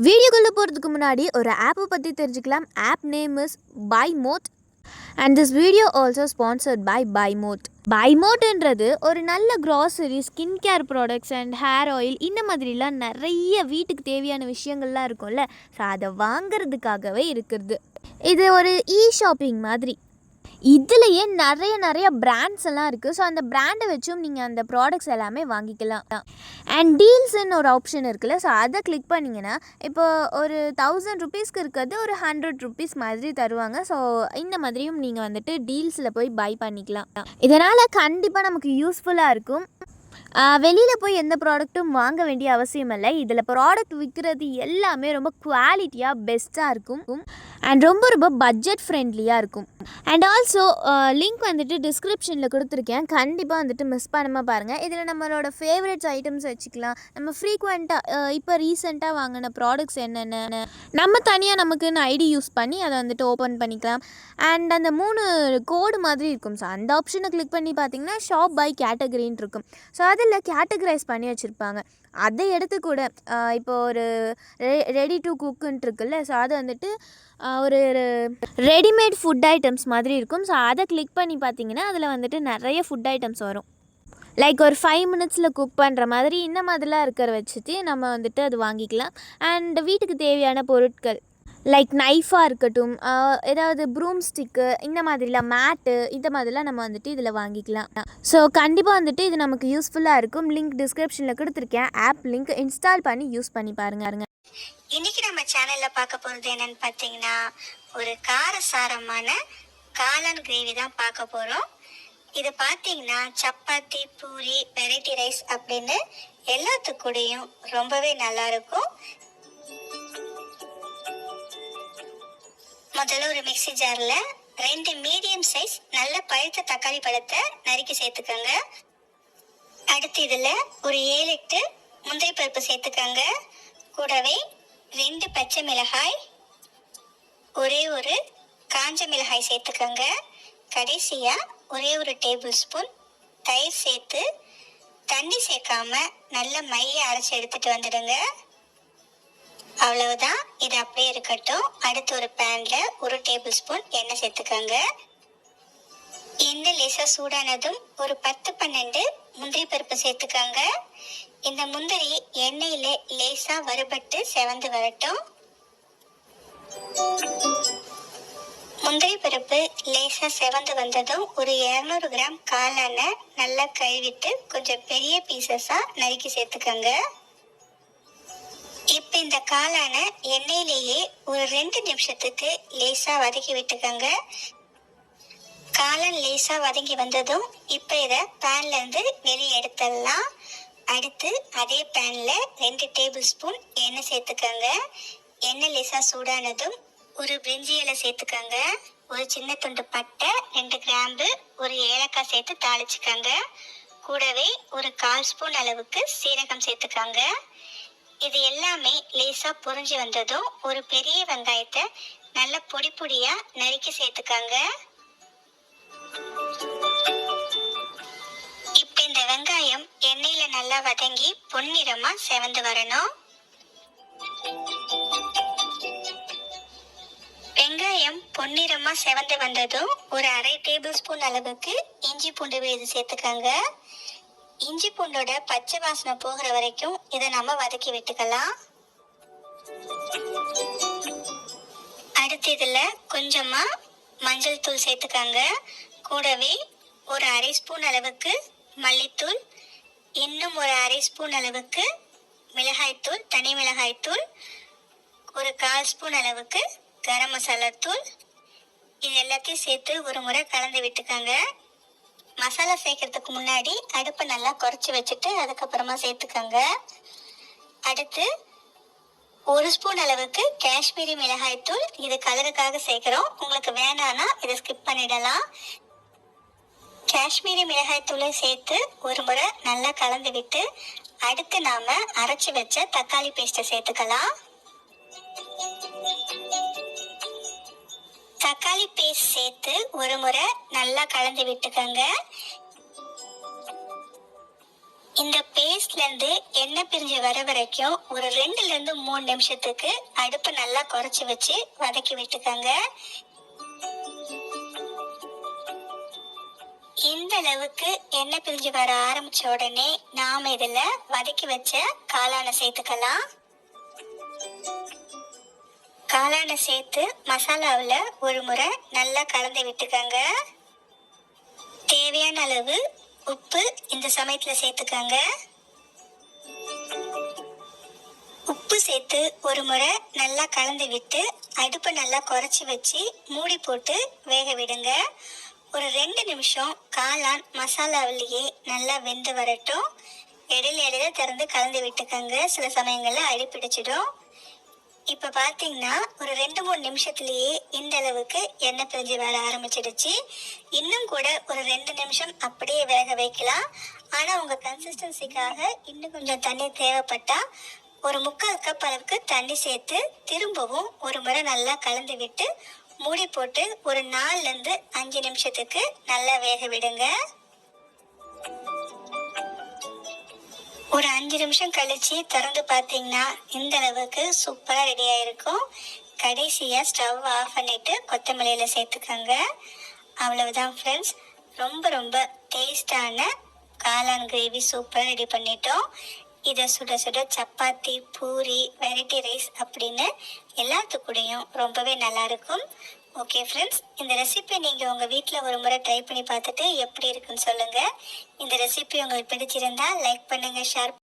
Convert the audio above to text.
வீடியோக்குள்ளே போகிறதுக்கு முன்னாடி ஒரு ஆப்பை பற்றி தெரிஞ்சுக்கலாம். App name is Bymod and this video also sponsored by Bymod. பைமோட்ன்றது ஒரு நல்ல grocery, skin care products and hair oil இந்த மாதிரிலாம் நிறைய வீட்டுக்கு தேவையான விஷயங்கள்லாம் இருக்கும்ல. ஸோ அதை வாங்கிறதுக்காகவே இருக்கிறது. இது ஒரு ஷாப்பிங் மாதிரி. இதுலேயே நிறைய பிராண்ட்ஸ் எல்லாம் இருக்குது. ஸோ அந்த பிராண்டை வச்சும் நீங்கள் அந்த ப்ராடக்ட்ஸ் எல்லாமே வாங்கிக்கலாம். அண்ட் டீல்ஸ்ன்னு ஒரு ஆப்ஷன் இருக்குல்ல, ஸோ அதை கிளிக் பண்ணிங்கன்னா இப்போ ஒரு 1000 ருபீஸ்க்கு இருக்கிறது ஒரு 100 ருபீஸ் மாதிரி தருவாங்க. ஸோ இந்த மாதிரியும் நீங்கள் வந்துட்டு டீல்ஸில் போய் பை பண்ணிக்கலாம். இதனால் கண்டிப்பாக நமக்கு யூஸ்ஃபுல்லாக இருக்கும். வெளியில் போய் எந்த ப்ராடக்ட்டும் வாங்க வேண்டிய அவசியம் இல்லை. இதில் ப்ராடக்ட் விற்கிறது எல்லாமே ரொம்ப குவாலிட்டியாக பெஸ்ட்டாக இருக்கும் அண்ட் ரொம்ப பட்ஜெட் ஃப்ரெண்ட்லியாக இருக்கும். அண்ட் ஆல்சோ லிங்க் வந்துட்டு டிஸ்கிரிப்ஷனில் கொடுத்துருக்கேன். கண்டிப்பாக வந்துட்டு மிஸ் பண்ணாமல் பாருங்கள். இதில் நம்மளோட ஃபேவரட்ஸ் ஐட்டம்ஸ் வச்சுக்கலாம். நம்ம ஃப்ரீக்வெண்ட்டாக இப்போ ரீசெண்டாக வாங்கின ப்ராடக்ட்ஸ் என்னென்ன நம்ம தனியாக நமக்குன்னு ஐடி யூஸ் பண்ணி அதை வந்துட்டு ஓப்பன் பண்ணிக்கலாம். அண்ட் அந்த 3 கோடு மாதிரி இருக்கும். ஸோ அந்த ஆப்ஷனை கிளிக் பண்ணி பார்த்தீங்கன்னா ஷாப் பை கேட்டகரின்னு இருக்கும். ஸோ அதில் கேட்டகரைஸ் பண்ணி வச்சுருப்பாங்க. அதை எடுத்து கூட இப்போ ஒரு ரெடி டு குக்குன்ட்டு இருக்குல்ல, ஸோ அது வந்துட்டு ஒரு ரெடிமேட் ஃபுட் ஐட்டம்ஸ் மாதிரி இருக்கும். ஸோ அதை கிளிக் பண்ணி பார்த்தீங்கன்னா அதில் வந்துட்டு நிறைய ஃபுட் ஐட்டம்ஸ் வரும். லைக் ஒரு 5 மினிட்ஸில் குக் பண்ணுற மாதிரி இந்த மாதிரிலாம் இருக்கிற வச்சுட்டு நம்ம வந்துட்டு அது வாங்கிக்கலாம். அண்ட் வீட்டுக்கு தேவையான பொருட்கள் லைக் நைஃபாக இருக்கட்டும், ஏதாவது ப்ரூம் ஸ்டிக்கு, இந்த மாதிரிலாம் மேட்டு, இந்த மாதிரிலாம் நம்ம வந்துட்டு இதில் வாங்கிக்கலாம். ஸோ கண்டிப்பாக வந்துட்டு இது நமக்கு யூஸ்ஃபுல்லாக இருக்கும். லிங்க் டிஸ்கிரிப்ஷனில் கொடுத்துருக்கேன். ஆப் லிங்க் இன்ஸ்டால் பண்ணி யூஸ் பண்ணி பாருங்க. இன்னைக்கு நம்ம சேனல்ல பார்க்க போறது என்னன்னு பார்த்தீங்கன்னா, ஒரு காரசாரமான காளான் கிரேவி தான் பார்க்க போறோம். இது பார்த்தீங்கன்னா சப்பாத்தி, பூரி, வெரைட்டி ரைஸ் அப்படின்னு எல்லாத்துக்கூடையும் ரொம்பவே நல்லா இருக்கும். முதல்ல ஒரு மிக்ஸி ஜார்ல 2 மீடியம் சைஸ் நல்ல பழுத்த தக்காளி பழத்தை நறுக்கி சேர்த்துக்கோங்க. அடுத்து இதுல ஒரு 7-8 முந்திரி பருப்பு சேர்த்துக்கோங்க. கூடவே 2 பச்சை மிளகாய், ஒரே ஒரு காஞ்ச மிளகாய் சேர்த்துக்கோங்க. கடைசியா ஒரே ஒரு டேபிள் ஸ்பூன் தயிர் சேர்த்து தண்ணி சேர்க்காம நல்ல மைய அரைச்சி எடுத்துட்டு வந்துடுங்க. அவ்வளவுதான், இது அப்படியே இருக்கட்டும். அடுத்து ஒரு பேன்ல ஒரு டேபிள் ஸ்பூன் எண்ணெய் சேர்த்துக்கோங்க. எண்ணெய் லேசா சூடானதும் ஒரு 10-12 முந்திரி பருப்பு சேர்த்துக்கோங்க. இந்த முந்திரி எண்ணெயில லேசா வறுபட்டு செவந்து வரட்டும். முந்திரி பருப்பு லேசா செவந்து வந்ததும் ஒரு 200 கிராம் காளானை நல்லா கழுவிட்டு கொஞ்சம் பெரிய பீசஸா நறுக்கி சேர்த்துக்கோங்க. இப்ப இந்த காளானை எண்ணெயிலேயே ஒரு 2 நிமிஷத்துக்கு லேசா வதக்கி விட்டுக்கோங்க. காளான் லேசா வதங்கி வந்ததும் இப்ப இதை பேன்ல இருந்து வெளியே எடுத்துடலாம். அடுத்து அதே பேன்ல 2 டேபிள் ஸ்பூன் எண்ணெய் சேர்த்துக்கோங்க. எண்ணெய் லேசா சூடானதும் ஒரு பிரிஞ்சி இலை சேர்த்துக்கோங்க. ஒரு சின்ன துண்டு பட்டை, 2 கிராம்பு, ஒரு ஏலக்காய் சேர்த்து தாளிச்சுக்கோங்க. கூடவே ஒரு 1/4 ஸ்பூன் அளவுக்கு சீரகம் சேர்த்துக்கோங்க. இது எல்லாமே லேசா பொரிஞ்சு வந்ததும் ஒரு பெரிய வெங்காயத்தை நல்ல பொடி பொடியா நறுக்கி சேர்த்துக்கோங்க. இப்ப இந்த வெங்காயம் எண்ணெயில நல்லா வதங்கி பொன்னிறமா செவந்து வரணும். வெங்காயம் பொன்னிறமா செவந்து வந்ததும் ஒரு 1/2 டேபிள் ஸ்பூன் அளவுக்கு இஞ்சி பூண்டு விழுது சேர்த்துக்கோங்க. இஞ்சி பூண்டோட பச்சை வாசனை போகிற வரைக்கும் இதை நம்ம வதக்கி விட்டுக்கலாம். அடுத்து இதுல கொஞ்சமா மஞ்சள் தூள் சேர்த்துக்கோங்க. கூடவே ஒரு 1/2 ஸ்பூன் அளவுக்கு மல்லித்தூள், இன்னும் ஒரு 1/2 ஸ்பூன் அளவுக்கு மிளகாய்த்தூள், தனி மிளகாய்த்தூள், ஒரு 1/4 ஸ்பூன் அளவுக்கு கரம் மசாலா தூள், இது எல்லாத்தையும் சேர்த்து ஒரு முறை கலந்து விட்டுக்கோங்க. மசாலா சேர்க்கறதுக்கு முன்னாடி அடுப்பை நல்லா குறைச்சி வச்சுட்டு அதுக்கப்புறமா சேர்த்துக்கோங்க. அடுத்து 1 ஸ்பூன் அளவுக்கு காஷ்மீரி மிளகாய் தூள், இது கலருக்காக சேர்க்கிறோம். உங்களுக்கு வேணான்னா இதை ஸ்கிப் பண்ணிடலாம். காஷ்மீரி மிளகாய் தூளை சேர்த்து ஒரு முறை நல்லா கலந்து விட்டு அடுத்து நாம அரைச்சி வச்ச தக்காளி பேஸ்ட்டை சேர்த்துக்கலாம். தக்காளி பேஸ்ட் சேர்த்து ஒரு முறை நல்லா கலந்து விட்டுக்கோங்க. இந்த பேஸ்ட்லேருந்து எண்ணெய் பிரிஞ்சு வர வரைக்கும் ஒரு 2லேருந்து 3 நிமிஷத்துக்கு அடுப்பை நல்லா குறைச்சி வச்சு வதக்கி விட்டுக்கோங்க. இந்த அளவுக்கு எண்ணெய் பிரிஞ்சு வர ஆரம்பிச்ச உடனே நாம இதுல வதக்கி வச்ச காளானை சேர்த்துக்கலாம். காளானை சேர்த்து மசாலாவில் ஒரு முறை நல்லா கலந்து விட்டுக்கோங்க. தேவையான அளவு உப்பு இந்த சமயத்தில் சேர்த்துக்கோங்க. உப்பு சேர்த்து ஒரு முறை நல்லா கலந்து விட்டு அடுப்பை நல்லா குறைச்சி வச்சு மூடி போட்டு வேக விடுங்க. ஒரு 2 நிமிஷம் காளான் மசாலாவிலேயே நல்லா வெந்து வரட்டும். இடையில திறந்து கலந்து விட்டுக்கோங்க, சில சமயங்களில் அடி பிடிச்சிடும். இப்போ பார்த்தீங்கன்னா ஒரு 2-3 நிமிஷத்துலேயே இந்த அளவுக்கு எண்ணெய் பிரிஞ்சு வர ஆரம்பிச்சிடுச்சு. இன்னும் கூட ஒரு 2 நிமிஷம் அப்படியே வேக வைக்கலாம். ஆனால் உங்கள் கன்சிஸ்டன்சிக்காக இன்னும் கொஞ்சம் தண்ணி தேவைப்பட்டா ஒரு 3/4 கப் அளவுக்கு தண்ணி சேர்த்து திரும்பவும் ஒரு முறை நல்லா கலந்து விட்டு மூடி போட்டு ஒரு 4லேருந்து 5 நிமிஷத்துக்கு நல்லா வேக விடுங்க. ஒரு 5 நிமிஷம் கழிச்சு திறந்து பார்த்தீங்கன்னா இந்த அளவுக்கு சூப்பராக ரெடி ஆயிருக்கும். கடைசியாக ஸ்டவ் ஆஃப் பண்ணிட்டு கொத்தமல்லியில் சேர்த்துக்கோங்க. அவ்வளவுதான் ஃப்ரெண்ட்ஸ், ரொம்ப ரொம்ப டேஸ்டான காளான் கிரேவி சூப்பராக ரெடி பண்ணிட்டோம். இதை சுட சுட சப்பாத்தி, பூரி, வெரைட்டி ரைஸ் அப்படின்னு எல்லாத்துக்கூடையும் ரொம்பவே நல்லாயிருக்கும். ஓகே ஃப்ரெண்ட்ஸ், இந்த ரெசிபி நீங்கள் உங்கள் வீட்டில் ஒரு முறை ட்ரை பண்ணி பார்த்துட்டு எப்படி இருக்குன்னு சொல்லுங்கள். இந்த ரெசிபி உங்களுக்கு பிடிச்சிருந்தா லைக் பண்ணுங்கள், ஷேர்